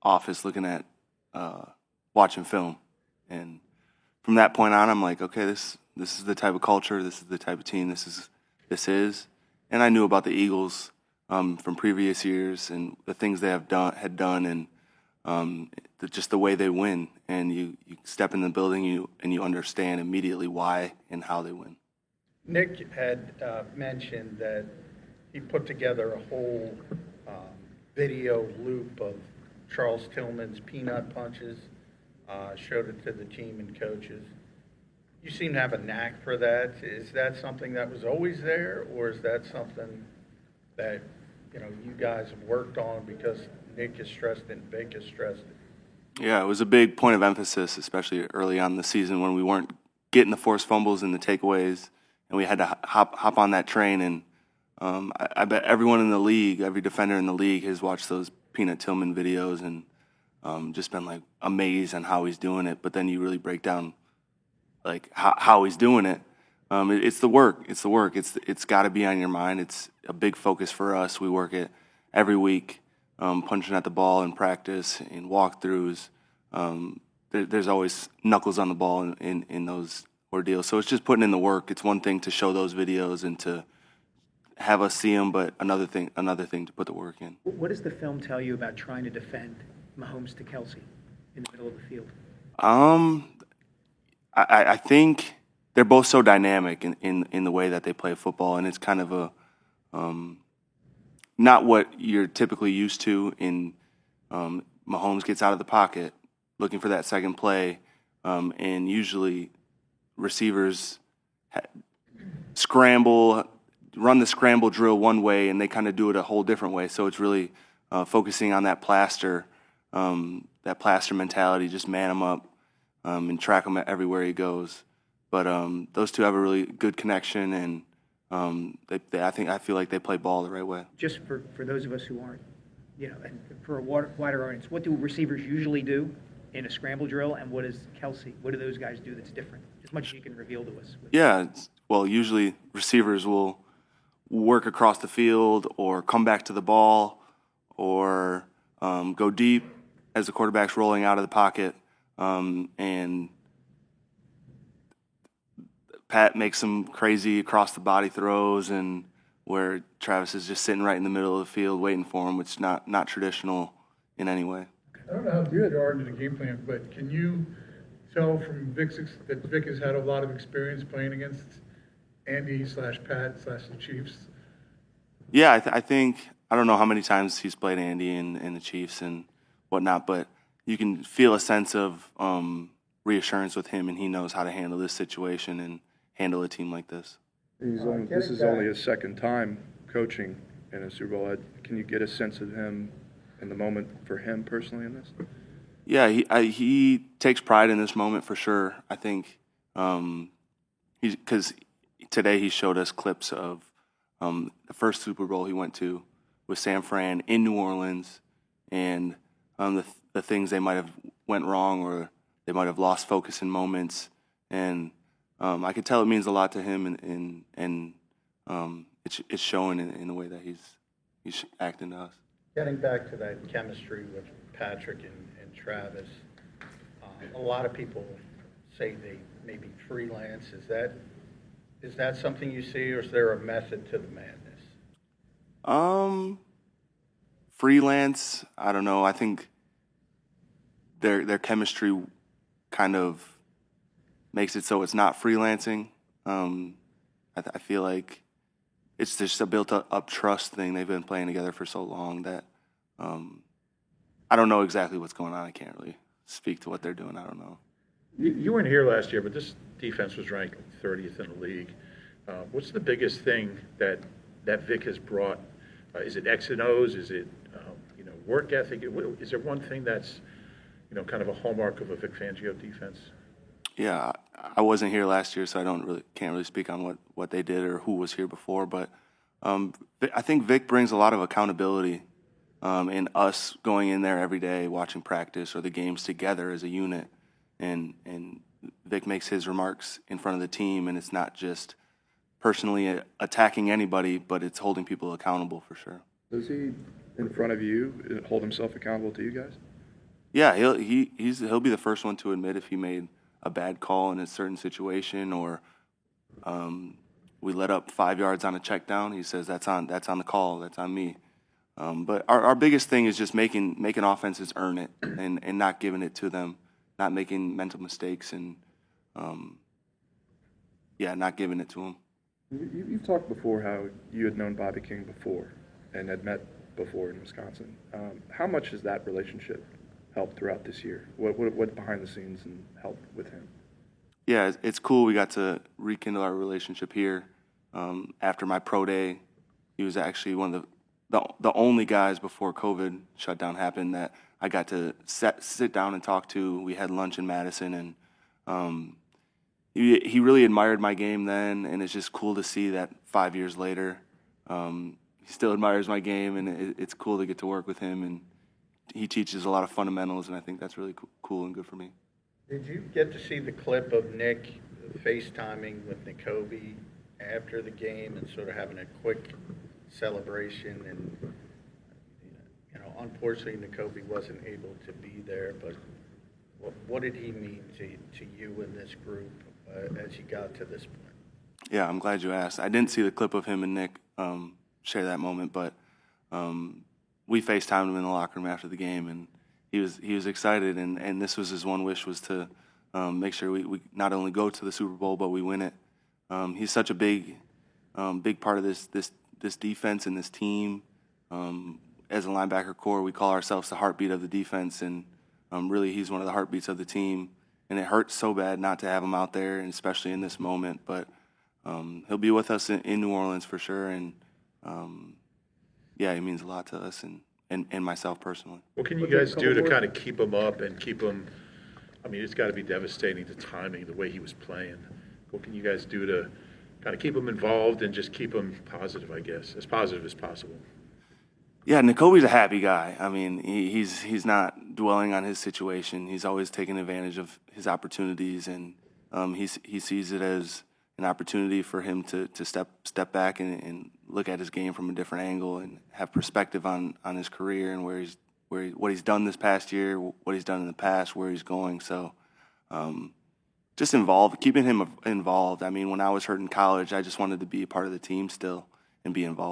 office looking at watching film, and from that point on, I'm like, okay, this is the type of culture, this is the type of team this is, and I knew about the Eagles from previous years and the things they had done, and just the way they win. And you step in the building, and you understand immediately why and how they win. Nick had mentioned that he put together a whole video loop of Charles Tillman's peanut punches, showed it to the team and coaches. You seem to have a knack for that. Is that something that was always there, or is that something that you guys have worked on because Nick has stressed it and Vic has stressed it? Yeah, it was a big point of emphasis, especially early on in the season when we weren't getting the forced fumbles and the takeaways, and we had to hop on that train. And I bet everyone in the league, every defender in the league, has watched those Peanut Tillman videos and just been like amazed on how he's doing it. But then you really break down like how he's doing it. It's the work. It's the work. It's got to be on your mind. It's a big focus for us. We work it every week, punching at the ball in practice, in walkthroughs. There's always knuckles on the ball in those ordeals. So it's just putting in the work. It's one thing to show those videos and to have us see them, but another thing to put the work in. What does the film tell you about trying to defend Mahomes to Kelsey in the middle of the field? I think they're both so dynamic in the way that they play football, and it's kind of a not what you're typically used to. In Mahomes gets out of the pocket looking for that second play, and usually receivers run the scramble drill one way, and they kind of do it a whole different way. So it's really focusing on that plaster mentality, just man him up and track him everywhere he goes. But those two have a really good connection, and I feel like they play ball the right way. Just for those of us who aren't, and for a wider audience, what do receivers usually do in a scramble drill, and what do those guys do that's different? As much as you can reveal to us. Yeah, well, usually receivers will work across the field or come back to the ball or go deep as the quarterback's rolling out of the pocket, and Pat makes some crazy across the body throws, and where Travis is just sitting right in the middle of the field waiting for him, which is not traditional in any way. I don't know how deep you are into the game plan, but can you tell from that Vic has had a lot of experience playing against Andy/Pat/the Chiefs? Yeah, I think, I don't know how many times he's played Andy and the Chiefs and whatnot, but you can feel a sense of reassurance with him, and he knows how to handle this situation and handle a team like this. This is only his second time coaching in a Super Bowl. Can you get a sense of him in the moment for him personally in this? Yeah, he takes pride in this moment for sure. I think because today he showed us clips of the first Super Bowl he went to with San Fran in New Orleans, and the things they might have went wrong, or they might have lost focus in moments, and I could tell it means a lot to him, and it's showing in the way that he's acting to us. Getting back to that chemistry with Patrick and Travis, a lot of people say they maybe freelance. Is that something you see, or is there a method to the madness? Freelance, I don't know. I think their chemistry kind of makes it so it's not freelancing. I feel like it's just a built-up trust thing. They've been playing together for so long that I don't know exactly what's going on. I can't really speak to what they're doing. I don't know. You weren't here last year, but this defense was ranked 30th in the league. What's the biggest thing that Vic has brought? Is it X and O's? Is it work ethic? Is there one thing that's kind of a hallmark of a Vic Fangio defense? Yeah, I wasn't here last year, so can't really speak on what they did or who was here before. But I think Vic brings a lot of accountability in us going in there every day, watching practice or the games together as a unit, and Vic makes his remarks in front of the team, and it's not just personally attacking anybody, but it's holding people accountable for sure. Does he, in front of you, hold himself accountable to you guys? Yeah, he'll be the first one to admit if he made a bad call in a certain situation, or we let up 5 yards on a check down. He says that's on the call, that's on me. But our biggest thing is just making offenses earn it, and not giving it to them, not making mental mistakes, and not giving it to them. You've talked before how you had known Bobby King before and had met before in Wisconsin. How much has that relationship helped throughout this year? What behind the scenes and helped with him? Yeah, it's cool. We got to rekindle our relationship here. After my pro day, he was actually one of the only guys before COVID shutdown happened that I got to sit down and talk to. We had lunch in Madison, and he really admired my game then, and it's just cool to see that 5 years later, he still admires my game, and it's cool to get to work with him, and he teaches a lot of fundamentals, and I think that's really cool and good for me. Did you get to see the clip of Nick FaceTiming with Nakobe after the game and sort of having a quick celebration? And, unfortunately, Nakobe wasn't able to be there, but what did he mean to you and this group as you got to this point? Yeah, I'm glad you asked. I didn't see the clip of him and Nick share that moment, but we FaceTimed him in the locker room after the game, and he was excited, and this was his one wish, was to make sure we not only go to the Super Bowl, but we win it. He's such a big part of this defense and this team. As a linebacker core, we call ourselves the heartbeat of the defense, and really he's one of the heartbeats of the team. And it hurts so bad not to have him out there, and especially in this moment. But he'll be with us in New Orleans for sure, and he means a lot to us and myself personally. What can you guys do to kind of keep him up and keep him? I mean, it's got to be devastating, the timing, the way he was playing. What can you guys do to kind of keep him involved and just keep him positive, I guess, as positive as possible? Yeah, Nakobe's a happy guy. I mean, he's not dwelling on his situation. He's always taking advantage of his opportunities, and he sees it as an opportunity for him to step back and look at his game from a different angle and have perspective on his career and what he's done this past year, what he's done in the past, where he's going. So just keeping him involved. I mean, when I was hurt in college, I just wanted to be a part of the team still and be involved.